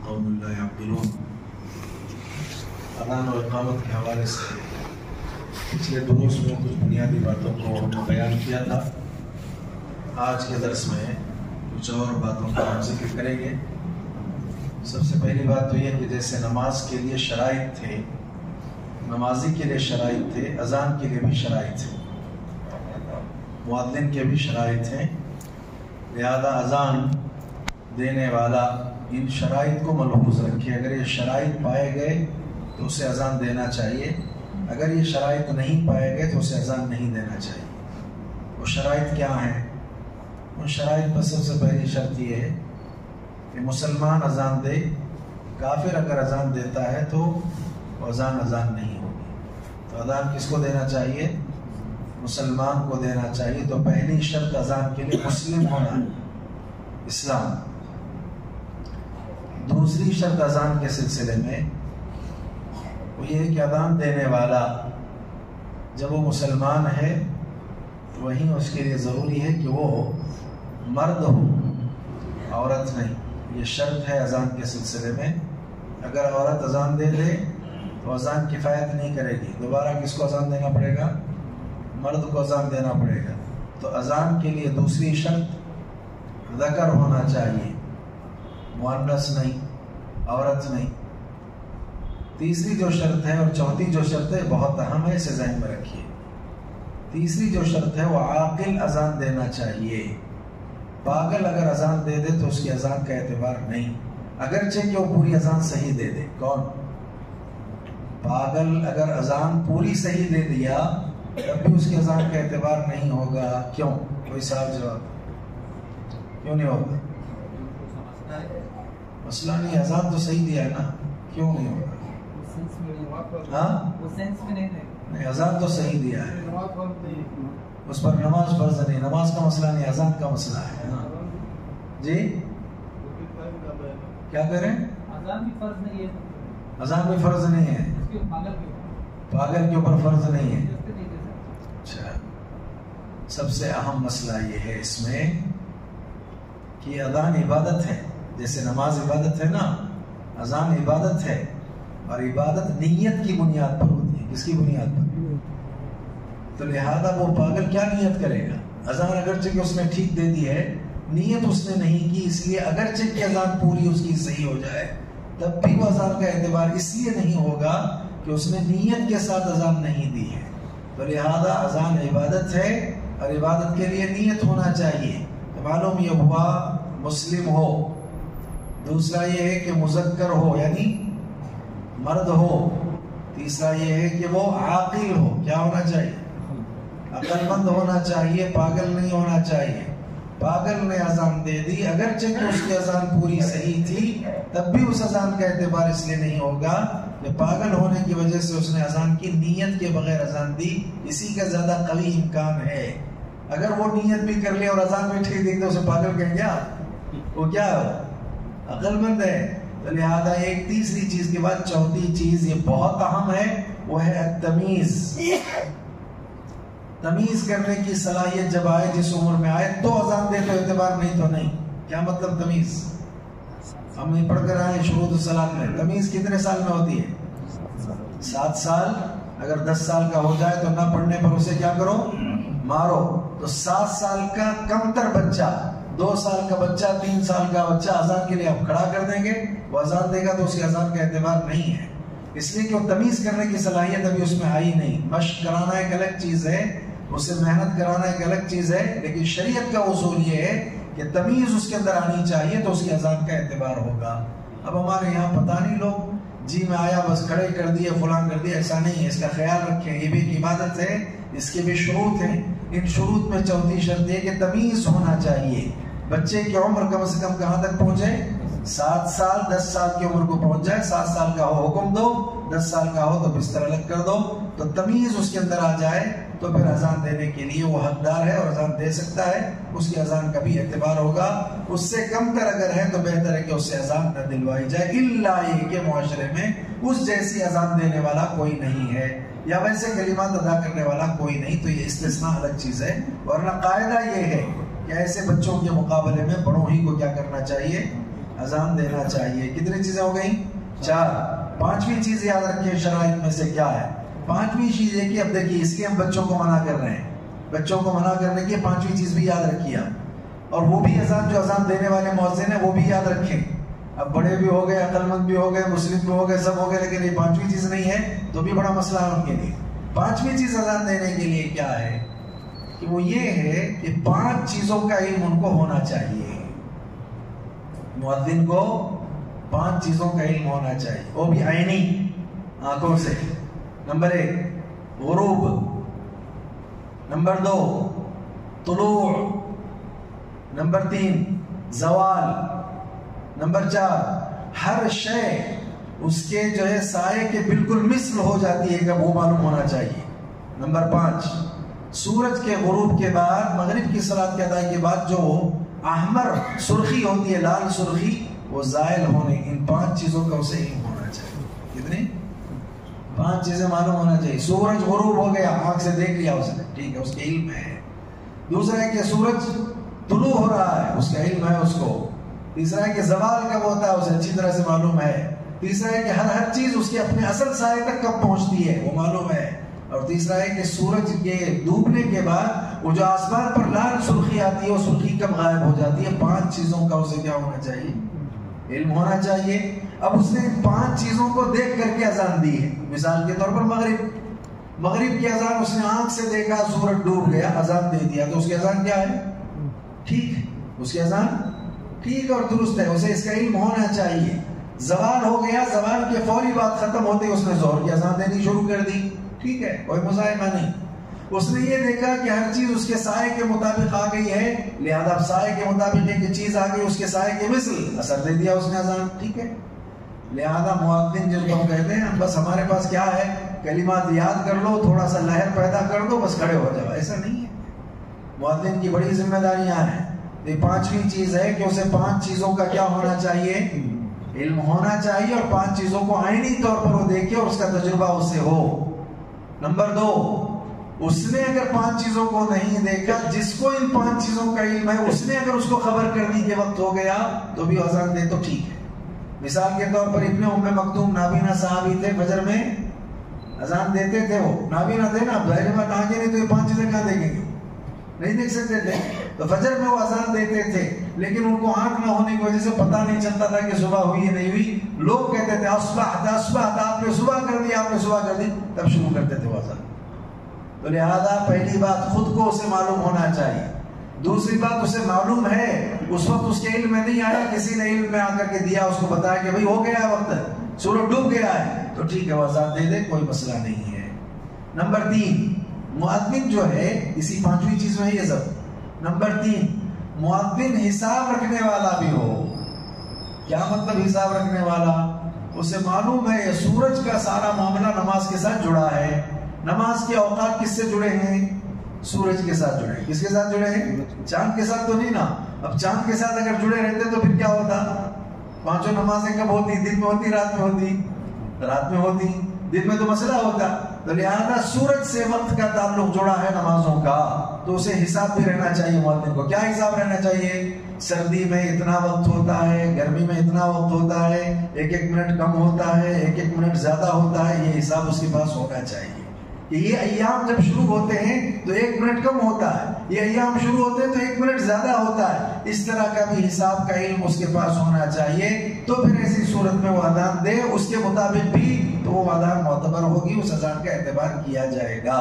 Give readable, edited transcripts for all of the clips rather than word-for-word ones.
قوم لا يعقلون۔ اذان و اقامت کے حوالے سے پچھلے دروس میں کچھ بنیادی باتوں کو ہم نے بیان کیا تھا۔ آج کے درس میں کچھ اور باتوں کا ہم ذکر کریں گے۔ سب سے پہلی بات تو یہ کہ جیسے نماز کے لیے شرائط تھے، نمازی کے لیے شرائط تھے، اذان کے لیے بھی شرائط تھے، مؤذن کے بھی شرائط ہیں، لہذا اذان دینے والا ان شرائط کو ملحوظ رکھے۔ اگر یہ شرائط پائے گئے تو اسے اذان دینا چاہیے، اگر یہ شرائط نہیں پائے گئے تو اسے اذان نہیں دینا چاہیے۔ وہ شرائط کیا ہیں؟ ان شرائط پر سب سے پہلی شرط یہ ہے کہ مسلمان اذان دے، کافر اگر اذان دیتا ہے تو وہ اذان نہیں ہوگی۔ تو اذان کس کو دینا چاہیے؟ مسلمان کو دینا چاہیے۔ تو پہلی شرط اذان کے لیے مسلم ہونا، اسلام۔ دوسری شرط اذان کے سلسلے میں وہ یہ ہے کہ اذان دینے والا جب وہ مسلمان ہے تو وہیں اس کے لیے ضروری ہے کہ وہ مرد ہو، عورت نہیں۔ یہ شرط ہے اذان کے سلسلے میں۔ اگر عورت اذان دے دے تو اذان کفایت نہیں کرے گی، دوبارہ کس کو اذان دینا پڑے گا؟ مرد کو اذان دینا پڑے گا۔ تو اذان کے لیے دوسری شرط ذکر ہونا چاہیے، مؤنث نہیں، عورت نہیں۔ تیسری جو شرط ہے اور چوتھی جو شرط ہے بہت اہم ہے، اسے ذہن میں رکھیے۔ تیسری جو شرط ہے وہ عاقل اذان دینا چاہیے۔ پاگل اگر اذان دے دے تو اس کی اذان کا اعتبار نہیں، اگرچہ کہ وہ پوری اذان صحیح دے دے۔ کون؟ پاگل اگر اذان پوری صحیح دے دیا تب بھی اس کی اذان کا اعتبار نہیں ہوگا۔ کیوں؟ کوئی صاحب جواب کیوں نہیں ہوگا؟ مسئلہ نہیں، اذان تو صحیح دیا ہے نا، کیوں نہیں ہوگا؟ نہیں، اذان تو صحیح دیا ہے، اس پر نماز فرض نہیں، نماز کا مسئلہ نہیں، اذان کا مسئلہ ہے۔ جی کیا کہہ رہے ہیں؟ اذان بھی فرض نہیں ہے، اذان بھی فرض نہیں ہے، پاگل کے اوپر فرض نہیں ہے۔ اچھا، سب سے اہم مسئلہ یہ ہے اس میں کہ اذان عبادت ہے، جیسے نماز عبادت ہے نا، اذان عبادت ہے، اور عبادت نیت کی بنیاد پر ہوتی ہے۔ کس کی بنیاد پر؟ تو لہذا وہ پاگل کیا نیت کرے گا؟ اذان اگرچہ کہ اس نے ٹھیک دے دی ہے، نیت اس نے نہیں کی، اس لیے اگرچہ کہ اذان پوری اس کی صحیح ہو جائے تب بھی وہ اذان کا اعتبار اس لیے نہیں ہوگا کہ اس نے نیت کے ساتھ اذان نہیں دی ہے۔ تو لہذا اذان عبادت ہے اور عبادت کے لیے نیت ہونا چاہیے۔ معلوم یہ ہوا مسلم ہو، دوسرا یہ ہے کہ مذکر ہو یعنی مرد ہو، تیسرا یہ ہے کہ وہ عاقل ہو۔ کیا ہونا چاہیے؟ عقل مند ہونا چاہیے، پاگل نہیں ہونا چاہیے۔ پاگل نے اذان دے دی، اگرچہ کہ اس کی اذان پوری صحیح تھی تب بھی اس اذان کا اعتبار اس لیے نہیں ہوگا کہ پاگل ہونے کی وجہ سے اس نے اذان کی نیت کے بغیر اذان دی۔ اسی کا زیادہ قوی امکان ہے، اگر وہ نیت بھی کر لے اور اذان بھی ٹھیک دی تو اسے پاگل کہیں گے؟ وہ کیا ہے؟ عقل مند ہے۔ تو لہذا ایک تیسری چیز کے بعد چوتھی چیز یہ بہت اہم ہے، وہ ہے تمیز۔ تمیز کرنے کی صلاحیت جب آئے، جس عمر میں آئے تو اذان دے تو اعتبار نہیں تو نہیں۔ کیا مطلب تمیز؟ ہم نہیں پڑھ کر آئے شروط الصلاۃ میں، تمیز کتنے سال میں ہوتی ہے؟ 7 سال۔ اگر 10 سال کا ہو جائے تو نہ پڑھنے پر اسے کیا کرو؟ مارو۔ تو 7 سال کا کم تر بچہ، 2 سال کا بچہ، 3 سال کا بچہ اذان کے لیے آپ کھڑا کر دیں گے، وہ اذان دے گا تو اس کی اذان کا اعتبار نہیں ہے، اس لیے کہ وہ تمیز کرنے کی صلاحیت ابھی اس میں آئی نہیں۔ مشق کرانا ایک الگ چیز ہے، اسے محنت کرانا ایک الگ چیز ہے، لیکن شریعت کا اصول یہ ہے کہ تمیز اس کے اندر آنی چاہیے تو اس کی اذان کا اعتبار ہوگا۔ اب ہمارے یہاں پتہ نہیں، لوگ جی میں آیا بس کھڑے کر دیے، فلاں کر دیا، ایسا نہیں ہے، اس کا خیال رکھیں۔ یہ بھی ایک عبادت ہے، اس کے بھی شروط ہیں۔ ان شروط میں چوتھی شرط یہ کہ تمیز ہونا چاہیے۔ بچے کی عمر کم سے کم کہاں تک پہنچے؟ 7 سال۔ 10 سال کی عمر کو پہنچ جائے، 7 سال کا ہو حکم دو، 10 سال کا ہو تو بستر الگ کر دو، تو تمیز اس کے اندر آ جائے تو پھر اذان دینے کے لیے وہ حقدار ہے اور اذان دے سکتا ہے، اس کی اذان کا بھی اعتبار ہوگا۔ اس سے کم تر اگر ہے تو بہتر ہے کہ اس سے اذان نہ دلوائی جائے، الا یہ کہ معاشرے میں اس جیسی اذان دینے والا کوئی نہیں ہے یا ویسے کلمات ادا کرنے والا کوئی نہیں، تو یہ استثناء الگ چیز ہے۔ ورنہ قاعدہ یہ ہے کہ ایسے بچوں کے مقابلے میں بڑوں ہی کو کیا کرنا چاہیے؟ اذان دینا چاہیے. کتنی چیزیں ہو گئیں؟ 4. 5ویں چیز یاد رکھیں شرائط میں سے کیا ہے. 5ویں چیز یہ کہ اب دیکھیے اس لیے ہم بچوں کو منع کر رہے ہیں. بچوں کو منع کرنے کی 5ویں چیز بھی یاد رکھیے آپ. اور وہ بھی اذان جو اذان دینے والے مؤذن ہیں وہ بھی یاد رکھیں. اب بڑے بھی ہو گئے, عقل مند بھی ہو گئے, مسلم بھی ہو گئے, سب ہو گئے, لیکن یہ 5ویں چیز نہیں ہے تو بھی بڑا مسئلہ ہے ان کے لیے. 5ویں چیز اذان دینے کے لیے کیا ہے کہ وہ یہ ہے کہ 5 چیزوں کا علم ان کو ہونا چاہیے. مؤذن کو 5 چیزوں کا علم ہونا چاہیے, وہ بھی عینی, آنکھوں سے. نمبر 1 غروب, نمبر 2 طلوع, نمبر 3 زوال, نمبر 4 ہر شے اس کے جو ہے سائے کے بالکل مثل ہو جاتی ہے کہ وہ معلوم ہونا چاہیے. نمبر 5 سورج کے غروب کے بعد مغرب کی صلاۃ کے ادائی کے بعد جو احمر سرخی ہوتی ہے, لال سرخی, وہ زائل ہونے. ان 5 چیزوں کا اسے علم ہونا چاہیے. کتنی؟ 5 چیزیں معلوم ہونا چاہیے. سورج غروب ہو گیا, آنکھ سے دیکھ لیا اس نے, ٹھیک ہے, اس کے علم ہے. دوسرا ہے کہ سورج طلوع ہو رہا ہے, اس کا علم ہے اس کو. تیسرا ہے کہ زوال کب ہوتا ہے, اسے اچھی طرح سے معلوم ہے. تیسرا ہے کہ ہر چیز اس کے اپنے اصل سائے تک کب پہنچتی ہے وہ معلوم ہے. اور تیسرا ہے کہ سورج کے ڈوبنے کے بعد وہ جو آسمان پر لال سرخی آتی ہے وہ سرخی کب غائب ہو جاتی ہے. 5 چیزوں کا اسے کیا ہونا چاہیے؟ علم ہونا چاہیے. اب اس نے 5 چیزوں کو دیکھ کر کے اذان دی ہے. مثال کے طور پر مغرب کی اذان اس نے آنکھ سے دیکھا, سورج ڈوب گیا, اذان دے دیا, تو اس کی اذان کیا ہے؟ ٹھیک ہے, اس کی اذان ٹھیک اور درست ہے, اسے اس کا علم ہونا چاہیے. زوال ہو گیا, زوال کے فوری بعد ختم ہوتے اس نے ظہر کی اذان دینی شروع کر دی, ٹھیک ہے, کوئی مزاحمہ نہیں. اس نے یہ دیکھا کہ ہر چیز اس کے سائے کے مطابق آ گئی ہے, لہذا سائے کے مطابق ایک چیز آ گئی اس کے سائے کے مثل, اثر دے دیا اس نے اذان, ٹھیک ہے. لہذا مؤذن جن کو ہم کہتے ہیں بس ہمارے پاس کیا ہے, کلمات یاد کر لو, تھوڑا سا لہر پیدا کر دو, بس کھڑے ہو جاؤ, ایسا نہیں ہے. مؤذن کی بڑی ذمہ داریاں ہیں. یہ 5ویں چیز ہے کہ اسے 5 چیزوں کا کیا ہونا چاہیے؟ علم ہونا چاہیے. اور 5 چیزوں کو عینی طور پر وہ دیکھے اور اس کا تجربہ اس سے ہو. نمبر 2 اس نے اگر 5 چیزوں کو نہیں دیکھا, جس کو ان 5 چیزوں کا علم ہے اس نے اگر اس کو خبر کر دی کہ وقت ہو گیا تو بھی اذان دے تو ٹھیک ہے. مثال کے طور پر ابن ام مکتوم نابینا صحابی تھے, فجر میں اذان دیتے تھے. وہ نابینا تھے نا, ظاہر بات آگے نہیں تو یہ 5 چیزیں کہاں دیکھیں گے, نہیں دیکھ سکتے تھے. تو فجر میں وہ اذان دیتے تھے, لیکن ان کو آنکھ نہ ہونے کی وجہ سے پتہ نہیں چلتا تھا کہ صبح ہوئی یا نہیں ہوئی. لوگ کہتے تھے اصبحت, آپ نے صبح کر دی, آپ نے صبح کر دی, تب شروع کرتے تھے وہ اذان. تو لہذا پہلی بات خود کو اسے معلوم ہونا چاہیے. دوسری بات اسے معلوم ہے, اس وقت اس کے علم میں نہیں آیا, کسی نے علم میں آ کر کے دیا, اس کو بتایا کہ بھئی ہو گیا ہے وقت, سورج ڈوب گیا ہے, تو ٹھیک ہے وہ اذان دے دے, کوئی مسئلہ نہیں ہے. نمبر 3 مؤذن جو ہے, اسی 5ویں چیز میں یہ سب. نمبر 3 مؤذن حساب رکھنے والا بھی ہو. کیا مطلب حساب رکھنے والا؟ اسے معلوم ہے سورج کا سارا معاملہ نماز کے ساتھ جڑا ہے. نماز کے اوقات کس سے جڑے ہیں؟ سورج کے ساتھ جڑے ہیں. کس کے ساتھ جڑے ہیں؟ چاند کے ساتھ تو نہیں نا. اب چاند کے ساتھ اگر جڑے رہتے تو پھر کیا ہوتا؟ 5 نمازیں کب ہوتی؟ دن میں ہوتی, رات میں ہوتی؟ رات میں ہوتی. دن میں تو مسئلہ ہوتا. تو لہذا سورج سے وقت کا تعلق جڑا ہے نمازوں کا, تو اسے حساب بھی رہنا چاہیے مؤذن کو. کیا حساب رہنا چاہیے؟ سردی میں اتنا وقت ہوتا ہے, گرمی میں اتنا وقت ہوتا ہے, 1 منٹ کم ہوتا ہے, 1 منٹ زیادہ ہوتا ہے, یہ حساب اس کے پاس ہونا چاہیے. یہ ایام جب شروع ہوتے ہیں تو 1 منٹ کم ہوتا ہے, یہ ایام شروع ہوتے ہیں تو 1 منٹ زیادہ ہوتا ہے. اس طرح کا بھی حساب کا علم اس کے پاس ہونا چاہیے. تو پھر ایسی صورت میں وہ اذان دے, اس کے مطابق بھی تو وہ اذان معتبر ہوگی, اس اذان کا اعتبار کیا جائے گا.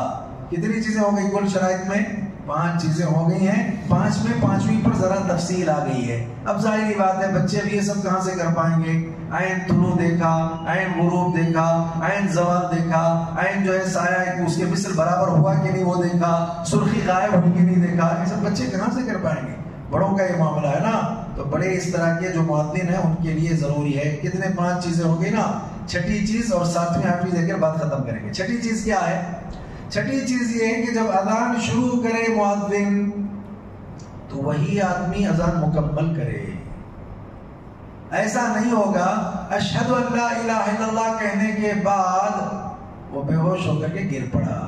کتنی چیزیں ہو گئی کل شرائط میں؟ 5 چیزیں ہو گئی ہیں. 5 میں 5ویں پر ذرا تفصیل آ گئی ہے. اب ظاہری بات ہے بچے بھی یہ سب کہاں سے کر پائیں گے؟ عین طلوع دیکھا, عین غروب دیکھا, عین زوال دیکھا, عین جو ہے سایہ اس کے مثل برابر ہوا کہ نہیں وہ دیکھا, سرخی غائب ہوئی کہ نہیں دیکھا, یہ سب بچے کہاں سے کر پائیں گے؟ بڑوں کا یہ معاملہ ہے نا. تو بڑے اس طرح کے جو مؤذن ہیں ان کے لیے ضروری ہے. کتنے 5 چیزیں ہو گئی نا. 6ٹھی چیز اور 7ویں 8ویں دے کر بات ختم کریں گے. 6ٹھی چیز کیا ہے؟ 6ٹھی چیز یہ ہے کہ جب اذان شروع کرے مؤذن تو وہی آدمی اذان مکمل کرے. ایسا نہیں ہوگا اشہد ان لا الہ الا اللہ کہنے کے بعد وہ بے ہوش ہو کر کے گر پڑا,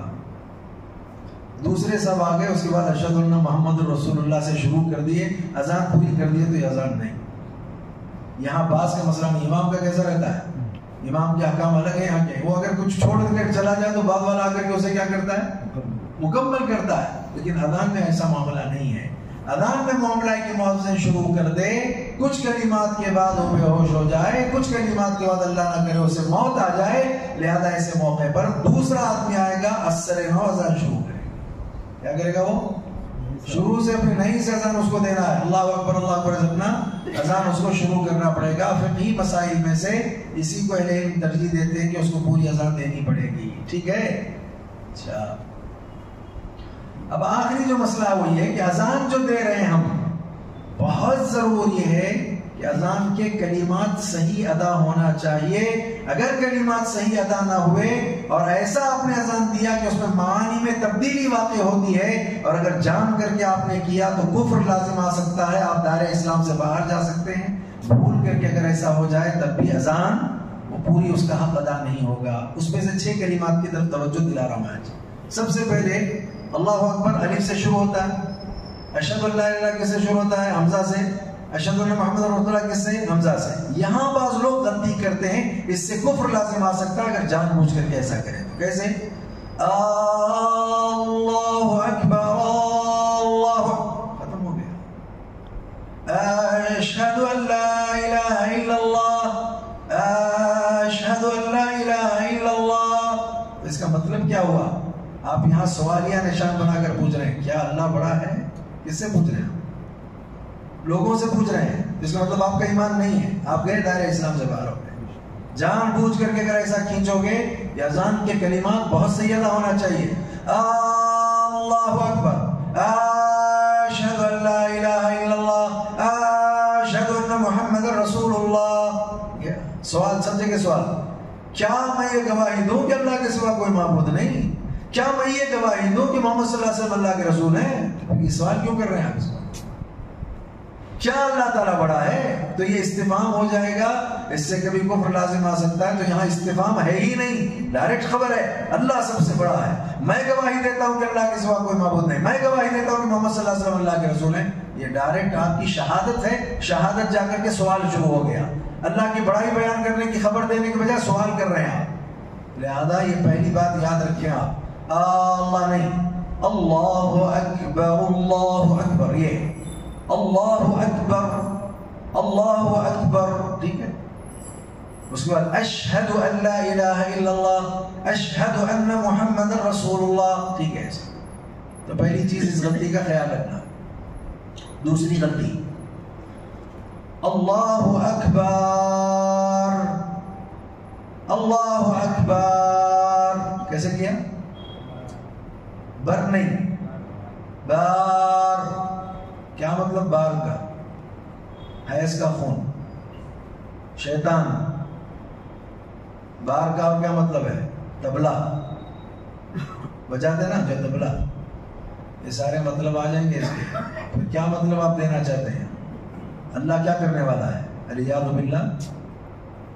دوسرے سب آ گئے, اس کے بعد اشہد ان محمد رسول اللہ سے شروع کر دیے, اذان پوری کر دیے, تو یہ اذان نہیں. یہاں بعض کا مسئلہ نہیں. امام کا کیسا رہتا ہے؟ امام کے احکام الگ ہیں یہاں کے. وہ اگر کچھ چھوڑ کر چلا جائے تو بعد والا آ کر کے اسے کیا کرتا ہے؟ مکمل کرتا ہے. لیکن اذان میں ایسا معاملہ نہیں ہے. اذان میں معاملہ ہے کہ مؤذن شروع کر دے, کچھ کلمات کے بعد وہ بے ہوش ہو جائے, کچھ کلمات کے بعد اللہ نہ کرے اسے موت آ جائے. لہذا ایسے موقع پر دوسرا آدمی آئے گا اثر نو اذان شروع کرے. کیا کرے گا؟ وہ شروع سے اپنی نئی سے اذان اس کو دینا ہے. اللہ اکبر اللہ اکبر اپنا اذان اس کو شروع کرنا پڑے گا. فقہی مسائل میں سے اسی کو اہل علم ترجیح دیتے ہیں کہ اس کو پوری اذان دینی پڑے گی. ٹھیک ہے. اچھا, اب آخری جو مسئلہ ہے وہ یہ ہے کہ اذان جو دے رہے ہیں ہم, بہت ضروری ہے کہ اذان کے کلمات صحیح ادا ہونا چاہیے. اگر کلمات صحیح ادا نہ ہوئے اور ایسا آپ نے اذان دیا کہ اس میں معانی میں تبدیلی واقع ہوتی ہے, اور اگر جان کر کے آپ نے کیا تو کفر لازم آ سکتا ہے, آپ دائرہ اسلام سے باہر جا سکتے ہیں. بھول کر کے اگر ایسا ہو جائے تب بھی اذان وہ پوری اس کا حق ادا نہیں ہوگا. اس میں سے 6 کلمات کی طرف توجہ دلا رہا ہوں آج. سب سے پہلے اللہ اکبر الف سے شروع ہوتا ہے. اشہد ان لا الہ الا اللہ کس سے شروع ہوتا ہے؟ حمزہ سے. اشہد ان محمد رسول اللہ کس سے؟ حمزہ سے. یہاں بعض لوگ غلطی کرتے ہیں, اس سے کفر لازم آ سکتا ہے اگر جان بوجھ کر کے ایسا کریں. تو کیسے؟ اللہ اکبر اللہ, ختم ہو گیا. اشہد ان لا الہ الا اللہ, اشہد ان لا الہ الا اللہ. اس کا مطلب کیا ہوا؟ آپ یہاں سوالیہ نشان بنا کر پوچھ رہے ہیں کیا اللہ بڑا ہے؟ کس سے پوچھ رہے ہیں؟ لوگوں سے پوچھ رہے ہیں. اس کا مطلب آپ کا ایمان نہیں ہے, آپ گئے دائرہ اسلام سے باہر ہو گئے. جان بوجھ کر کے اگر ایسا کھینچو گے, یا اذان کے کلمات بہت صحیح ادا ہونا چاہیے. اللہ اکبر, اشہد ان لا الہ الا اللہ, اشہد ان محمد رسول اللہ. سوال سمجھے کہ سوال کیا میں یہ گواہی دوں کہ اللہ کے سوا کوئی معبود نہیں؟ کیا میں یہ گواہی دوں کہ محمد صلی اللہ علیہ وسلم اللہ کے رسول ہیں؟ یہ سوال کیوں کر رہے ہیں آپ؟ کیا اللہ تعالیٰ بڑا ہے؟ تو یہ استفہام ہو جائے گا, اس سے کبھی کفر لازم آ سکتا ہے. تو یہاں استفہام ہے ہی نہیں, ڈائریکٹ خبر ہے اللہ سب سے بڑا ہے. میں گواہی دیتا ہوں کہ اللہ کے سوا کوئی معبود نہیں, میں گواہی دیتا ہوں کہ محمد صلی اللہ علیہ وسلم اللہ کے رسول ہیں. یہ ڈائریکٹ آپ کی شہادت ہے. شہادت جا کر کے سوال شروع ہو گیا. اللہ کی بڑائی بیان کرنے کی خبر دینے کے بجائے سوال کر رہے ہیں آپ. لہذا یہ پہلی بات یاد رکھیں آپ, اللہ نہیں, اللہ اکبر اللہ اکبر, یہ اللہ اکبر اللہ اکبر. ٹھیک ہے. اس کے بعد اشہد ان لا الہ الا اللہ, اشہد ان محمد رسول اللہ. ٹھیک ہے. تو پہلی چیز اس غلطی کا خیال رکھنا. دوسری غلطی اللہ اکبر اللہ اکبر. کیسے کیا؟ بر نہیں, بار. کیا مطلب بار کا؟ حیض کا خون, شیطان. بار کا کیا مطلب ہے؟ تبلا بجاتے نا جو تبلا. یہ سارے مطلب آ جائیں گے اس کے. پھر کیا مطلب آپ دینا چاہتے ہیں؟ اللہ کیا کرنے والا ہے؟ الیاذ باللہ.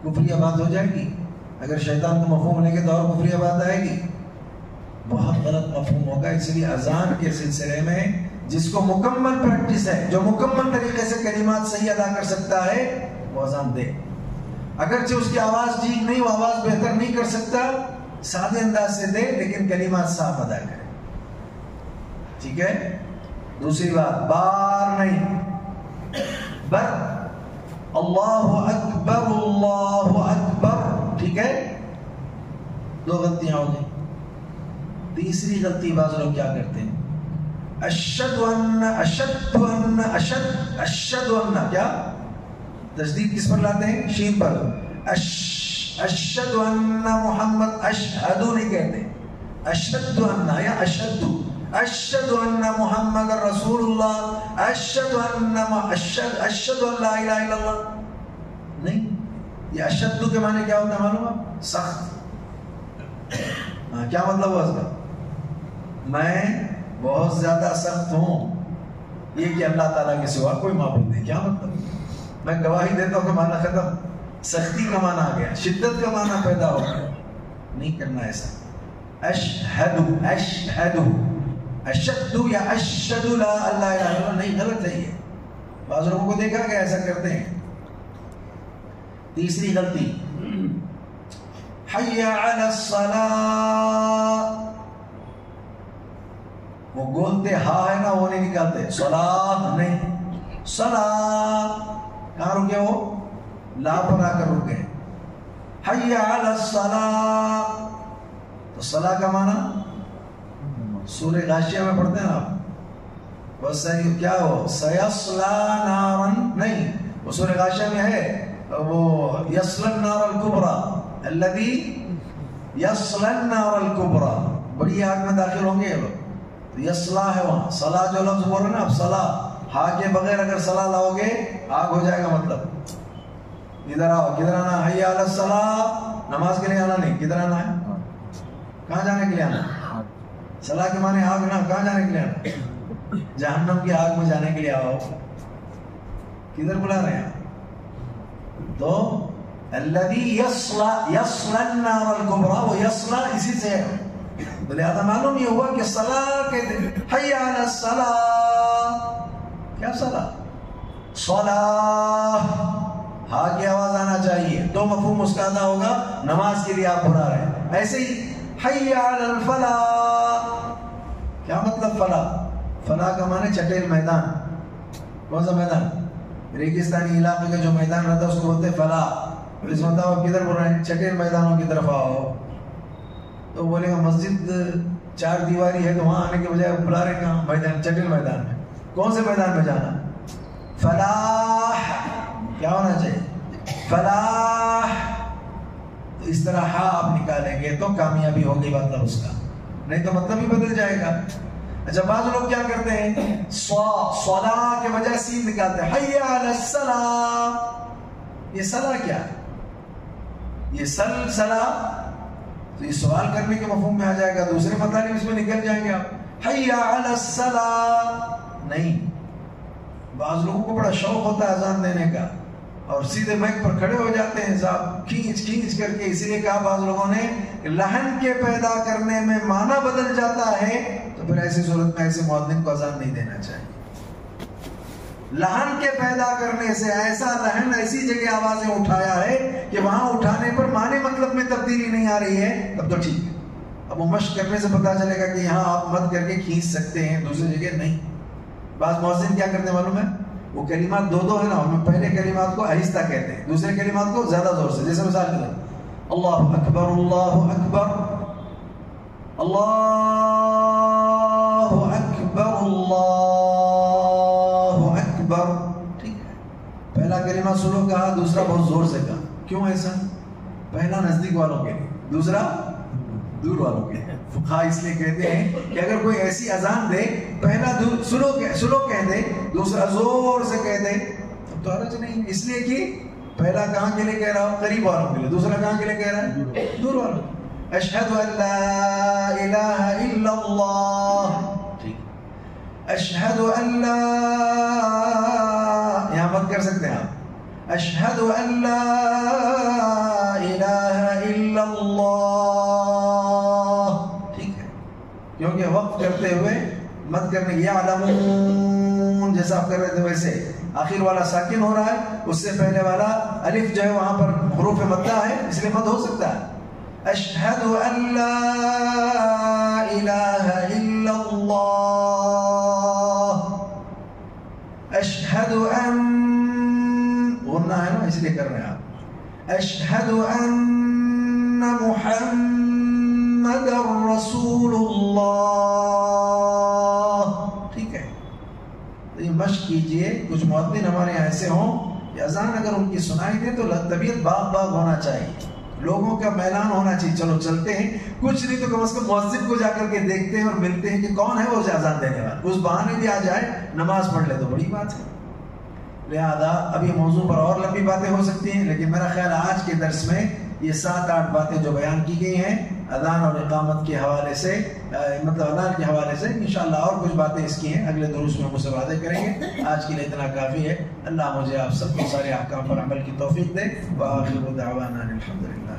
کفریہ بات ہو جائے گی. اگر شیطان کو مفہوم لیں گے تو اور کفریہ بات آئے گی. بہت غلط مفہوم ہوگا. اس لیے اذان کے سلسلے میں جس کو مکمل پریکٹس ہے, جو مکمل طریقے سے کلمات صحیح ادا کر سکتا ہے, وہ اذان دے. اگرچہ اس کی آواز ٹھیک نہیں, وہ آواز بہتر نہیں کر سکتا, سادے انداز سے دے لیکن کلمات صاف ادا کرے. ٹھیک ہے. دوسری بات, بار نہیں, بر. اللہ اکبر اللہ اکبر. ٹھیک ہے. 2 غلطیاں ہو گئی. تیسری غلطی بعض لوگ کیا کرتے ہیں؟ اشہد ان اشہد ان اشہد اشہد ان. کیا تشدید کس پر لاتے ہیں؟ شین پر. اشہد ان محمد, اشہد نہیں کہتے, اشہد ان یا اشہد. اشہد ان محمد رسول اللہ, اشہد ان اشہد ان لا الہ الا اللہ. نہیں, یہ اشہد کے معنی کیا ہوتا ہے معلوم ہے؟ سخت. کیا مطلب ہوا اس کا؟ میں بہت زیادہ سخت ہوں, یہ کہ اللہ تعالیٰ کے سوا کوئی معبود نہیں. کیا مطلب؟ میں گواہی دیتا ہوں کہ معنی ختم, سختی کا معنی آ گیا, شدت کا معنی پیدا ہو گیا. نہیں کرنا ایسا. اشہد اشہد اشہد یا اشہد لا الہ الا اللہ. نہیں, غلط ہے یہ. بعض لوگوں کو دیکھا کہ ایسا کرتے ہیں. تیسری غلطی حی علی الصلاۃ، وہ گولتے ہا ہے نا وہ نہیں نکالتے، صلاۃ نہیں، صلاۃ کہاں رکے؟ وہ لا پر آ کر رکے. حی علی الصلاۃ، تو صلاۃ کا معنی سورہ غاشیہ میں پڑھتے ہیں آپ، بس کیا ہو سیصلا نارا نہیں، وہ سورہ غاشیہ میں ہے، وہ یصلا النار الکبریٰ الذی یصلا النار الکبریٰ، بڑی آگ میں داخل ہوں گے یہ لوگ. تو یصلا ہے وہاں، صلاح جو لفظ بول رہے ہیں نا، اب صلاح ہا کے بغیر اگر صلاح لاؤ گے آگ ہو جائے گا. مطلب ادھر آؤ، کدھر آنا؟ حی علی الصلاۃ، نماز کے لیے آنا نہیں، کدھر آنا ہے؟ کہاں جانے کے لیے آنا؟ صلاح کے معنی آگ نا، کہاں جانے کے لیے آنا؟ جہنم کی آگ میں جانے کے لیے آؤ. کدھر بلا رہے ہیں؟ تو الذی یصلا النار الکبریٰ، وہ یصلا اسی سے ہے. لہذا معلوم یہ ہوا کہ صلاح کہتے ہیں حی علی الصلاۃ، کیا صلاح؟ صلاح ہا کی آواز آنا چاہیے تو مفہوم اس کا ادا ہوگا، نماز کے لیے آپ بلا رہے ہیں. ایسے ہی حی علی الفلاح، کیا مطلب فلاح؟ فلاح کا معنی چٹیل میدان. کون سا میدان؟ ریگستانی علاقے کا جو میدان رہتا ہے اس کو بولتے فلاح. پولیس بتاؤ کدھر بول رہے ہیں؟ چٹیل میدانوں کی طرف آؤ. تو بولے گا مسجد 4 دیواری ہے تو وہاں آنے کے بجائے بلا رہے کہاں؟ میدان، چٹیل میدان میں. کون سے میدان میں جانا؟ فلاح کیا ہونا چاہیے؟ فلاح. تو اس طرح ہا آپ نکالیں گے تو کامیابی ہوگی مطلب اس کا، نہیں تو مطلب ہی بدل جائے گا. اچھا بعض لوگ کیا کرتے ہیں صلاح کے بجائے سین نکالتے ہیں، حی علی الصلاۃ. یہ صلاح کیا ہے؟ یہ صلاح، تو یہ سوال کرنے کے مفہوم میں آ جائے گا، دوسرے مطالب اس میں نکل جائیں گے. آپ حی علی الصلاۃ نہیں. بعض لوگوں کو بڑا شوق ہوتا ہے اذان دینے کا اور سیدھے مائک پر کھڑے ہو جاتے ہیں صاحب کھینچ کر کے. اسی لیے کہا بعض لوگوں نے لہن کے پیدا کرنے میں معنی بدل جاتا ہے، تو پھر ایسی صورت میں ایسے مؤذن کو اذان نہیں دینا چاہیے. لہن کے پیدا کرنے سے ایسا لہن ایسی جگہ آوازیں اٹھایا ہے کہ وہاں اٹھانے پر معنی مطلب میں تبدیلی نہیں آ رہی ہے، تب تو ٹھیک ہے. اب وہ مشق کرنے سے پتا چلے گا کہ یہاں آپ مت کر کے کھینچ سکتے ہیں، دوسری جگہ نہیں. بعض مؤذن کیا کرتے ہیں معلوم ہے؟ وہ کلمات دو ہے نا، ان میں پہلے کلمات کو آہستہ کہتے ہیں، دوسرے کلمات کو زیادہ زور سے. جیسے مثال کے طور اللہ اکبر اللہ اکبر اللہ اکبر اللہ اکبر. ٹھیک ہے، پہلا کلمہ سلو کہا، دوسرا بہت زور سے کہا. کیوں ایسا؟ پہلا نزدیک والوں کے لیے، دوسرا دور والوں کے لیے. فقہا اس لیے کہتے ہیں کہ اگر کوئی ایسی اذان دے، پہلا سلو کہہ دے، دوسرا زور سے کہہ دے، تب تو حرج نہیں. اس لیے کہ پہلا کہاں کے لیے کہہ رہا ہوں؟ قریب والوں کے لیے. دوسرا کہاں کے لیے کہہ رہا ہے؟ دور والوں. اشہد ان لا الہ الا اللہ. ٹھیک، اشہد ان لا، یہاں مت کر سکتے ہیں آپ. اشہد ان لا الہ الا اللہ. ٹھیک ہے، کیونکہ وقف کرتے ہوئے مت کرنے. یعلمون جیسا آپ کر رہے تھے ویسے آخر والا ساکن ہو رہا ہے، اس سے پہلے والا الف جو ہے وہاں پر حروف مدہ ہے، اس لیے مد ہو سکتا ہے. اشہد ان لا الہ الا اللہ. اشہد ان، غنہ ہے نا اس لیے کر رہے ہیں آپ. اشہد ان محمد رسول اللہ. ٹھیک ہے، تو یہ مشق کیجئے. کچھ مؤذن ہمارے یہاں ایسے ہوں کہ اذان اگر ان کی سنائی دے تو طبیعت باغ ہونا چاہیے، لوگوں کا میلان ہونا چاہیے، چلو چلتے ہیں، کچھ نہیں تو کم از کم مؤذن کو جا کر کے دیکھتے ہیں اور ملتے ہیں کہ کون ہے وہ اذان دینے والا. اس بہانے بھی آ جائے، نماز پڑھ لے تو بڑی بات ہے. لہذا اب یہ موضوع پر اور لمبی باتیں ہو سکتی ہیں، لیکن میرا خیال آج کے درس میں یہ 7-8 باتیں جو بیان کی گئی ہیں اذان اور اقامت کے حوالے سے، مطلب اذان کے حوالے سے، انشاءاللہ اور کچھ باتیں اس کی ہیں اگلے دروس میں مجھ سے وعدے کریں گے. آج کے لیے اتنا کافی ہے. اللہ مجھے آپ سب کو سارے احکام پر عمل کی توفیق دے. وآخر دعوانا الحمدللہ.